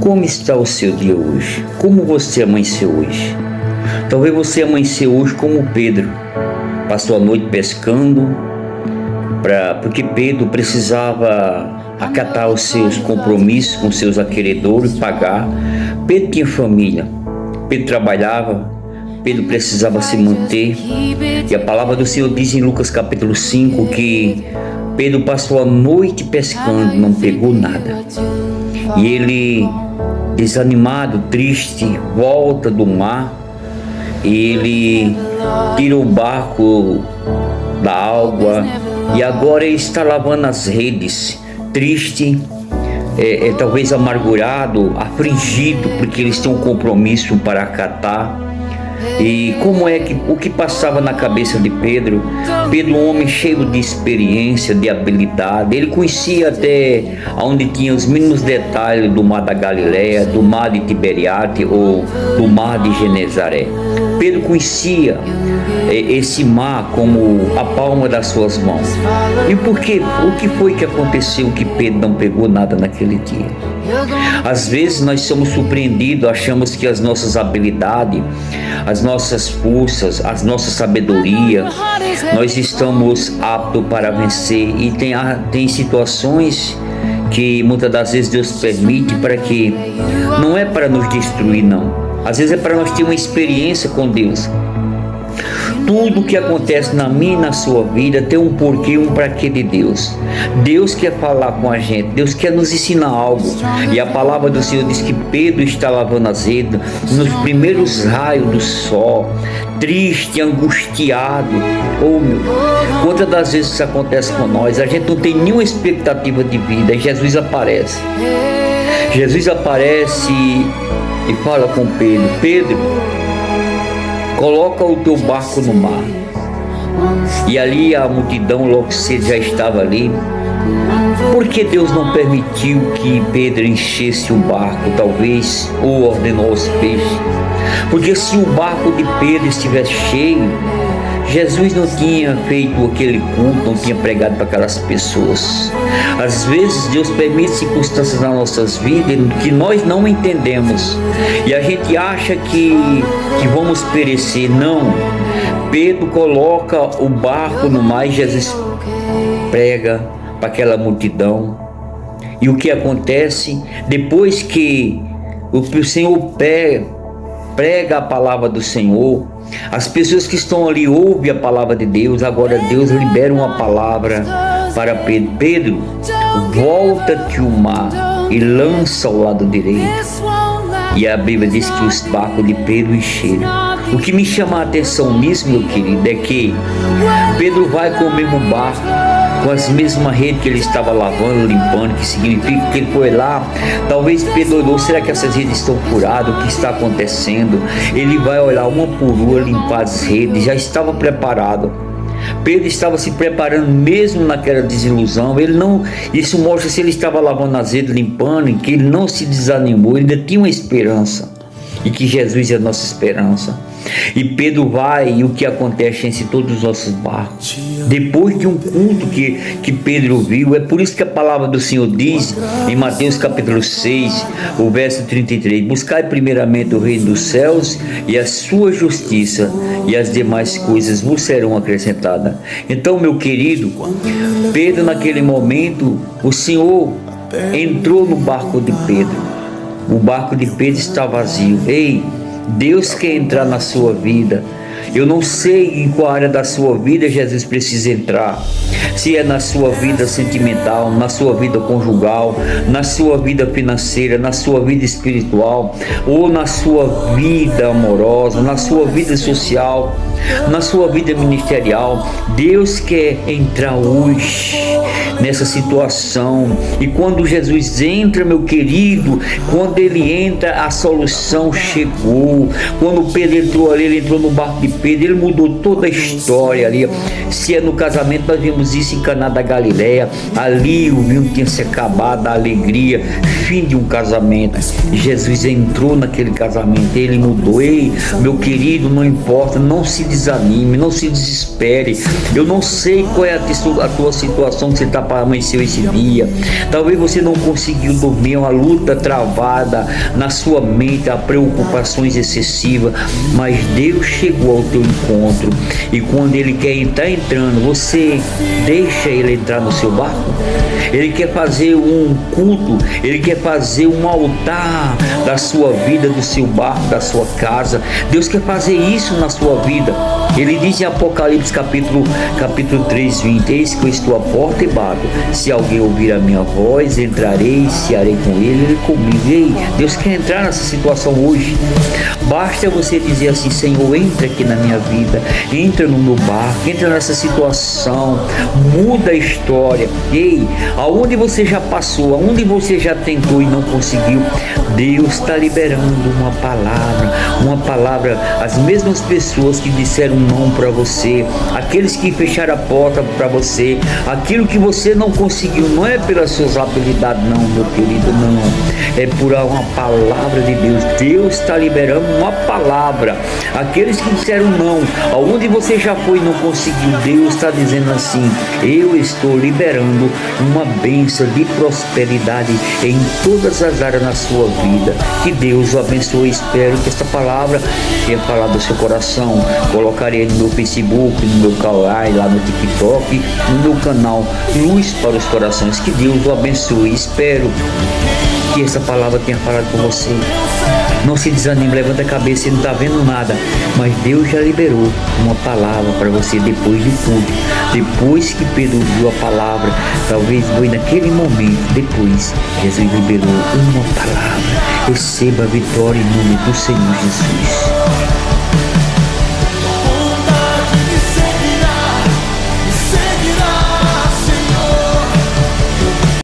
Como está o seu dia hoje? Como você amanheceu hoje? Talvez você amanheceu hoje como Pedro. Passou a noite pescando, porque Pedro precisava acatar os seus compromissos com seus acreedores, pagar. Pedro tinha família, Pedro trabalhava, Pedro precisava se manter. E a palavra do Senhor diz em Lucas capítulo 5 que Pedro passou a noite pescando, não pegou nada. E ele, desanimado, triste, volta do mar. Ele tira o barco da água e agora ele está lavando as redes, triste, talvez amargurado, afligido, porque eles têm um compromisso para acatar. E como é que o que passava na cabeça de Pedro? Pedro, um homem cheio de experiência, de habilidade, ele conhecia até onde tinha os mínimos detalhes do mar da Galileia, do mar de Tiberiade ou do mar de Genezaré. Pedro conhecia esse mar como a palma das suas mãos. E por quê? O que foi que aconteceu que Pedro não pegou nada naquele dia? Às vezes nós somos surpreendidos, achamos que as nossas habilidades, as nossas forças, a nossa sabedoria, nós estamos aptos para vencer. E tem situações que muitas das vezes Deus permite para que, não é para nos destruir não, às vezes é para nós ter uma experiência com Deus. Tudo que acontece na minha e na sua vida tem um porquê, um para quê de Deus. Deus quer falar com a gente, Deus quer nos ensinar algo. E a palavra do Senhor diz que Pedro está lavando as redes nos primeiros raios do sol, triste, angustiado. Oh meu, quantas das vezes isso acontece com nós? A gente não tem nenhuma expectativa de vida e Jesus aparece. Jesus aparece e fala com Pedro: Pedro, coloca o teu barco no mar. E ali a multidão logo cedo já estava ali. Por que Deus não permitiu que Pedro enchesse o barco, talvez, ou ordenou os peixes? Porque se o barco de Pedro estivesse cheio, Jesus não tinha feito aquele culto, não tinha pregado para aquelas pessoas. Às vezes Deus permite circunstâncias nas nossas vidas que nós não entendemos e a gente acha que vamos perecer. Não. Pedro coloca o barco no mar e Jesus prega para aquela multidão. E o que acontece? Depois que o Senhor prega a palavra do Senhor, as pessoas que estão ali ouvem a palavra de Deus. Agora Deus libera uma palavra para Pedro: Pedro, volta-te o mar e lança ao lado direito. E a Bíblia diz que os barcos de Pedro encheram. O que me chama a atenção nisso, meu querido, é que Pedro vai com o mesmo barco, com as mesmas redes que ele estava lavando, limpando, que significa que ele foi lá. Talvez Pedro olhou: será que essas redes estão furadas? O que está acontecendo? Ele vai olhar uma por uma, limpar as redes, já estava preparado. Pedro estava se preparando mesmo naquela desilusão. Isso mostra se ele estava lavando as redes, limpando, que ele não se desanimou, ele ainda tinha uma esperança, e que Jesus é a nossa esperança. E Pedro vai, e o que acontece em todos os nossos barcos, depois de um culto que Pedro viu. É por isso que a palavra do Senhor diz em Mateus capítulo 6, o verso 33: buscai primeiramente o reino dos céus e a sua justiça, e as demais coisas vos serão acrescentadas. Então, meu querido, Pedro, naquele momento, o Senhor entrou no barco de Pedro. O barco de Pedro está vazio. Ei, Deus quer entrar na sua vida. Eu não sei em qual área da sua vida Jesus precisa entrar. Se é na sua vida sentimental, na sua vida conjugal, na sua vida financeira, na sua vida espiritual, ou na sua vida amorosa, na sua vida social, na sua vida ministerial. Deus quer entrar hoje nessa situação. E quando Jesus entra, meu querido, quando ele entra, a solução chegou. Quando Pedro entrou ali, ele entrou no barco de Pedro, ele mudou toda a história ali. Se é no casamento, nós vimos isso em Caná da Galileia. Ali o vinho tinha se acabado, a alegria, fim de um casamento. Jesus entrou naquele casamento, ele mudou. Ei, meu querido, não importa, não se desanime, não se desespere. Eu não sei qual é a tua situação que você está para amanhecer esse dia. Talvez você não conseguiu dormir, uma luta travada na sua mente, há preocupações excessivas, mas Deus chegou ao teu encontro, e quando Ele quer entrar entrando, você deixa Ele entrar no seu barco? Ele quer fazer um culto, Ele quer fazer um altar da sua vida, do seu barco, da sua casa. Deus quer fazer isso na sua vida. Ele diz em Apocalipse capítulo 3, 20: eis que eu estou à porta e bato. Se alguém ouvir a minha voz, entrarei, cearei com ele comigo. Ei, Deus quer entrar nessa situação hoje. Basta você dizer assim: Senhor, entra aqui na minha vida, entra no meu barco, entra nessa situação, muda a história. Ei, aonde você já passou, aonde você já tentou e não conseguiu, Deus está liberando uma palavra. As mesmas pessoas que disseram não para você, aqueles que fecharam a porta para você, aquilo que você não conseguiu, não é pelas suas habilidades, não, meu querido, não, é por uma palavra de Deus. Deus está liberando uma palavra. Aqueles que disseram não, aonde você já foi e não conseguiu, Deus está dizendo assim: eu estou liberando uma bênção de prosperidade em todas as áreas na sua vida. Que Deus o abençoe. Espero que esta palavra tenha falado do seu coração. Colocarei no meu Facebook, no meu canal, lá no TikTok, no meu canal Luz para os Corações. Que Deus o abençoe. Espero que essa palavra tenha falado com você. Não se desanime, levanta a cabeça, você não está vendo nada, mas Deus já liberou uma palavra para você depois de tudo. Depois que Pedro viu a palavra, talvez foi naquele momento, depois Jesus liberou uma palavra. Receba a vitória em nome do Senhor Jesus.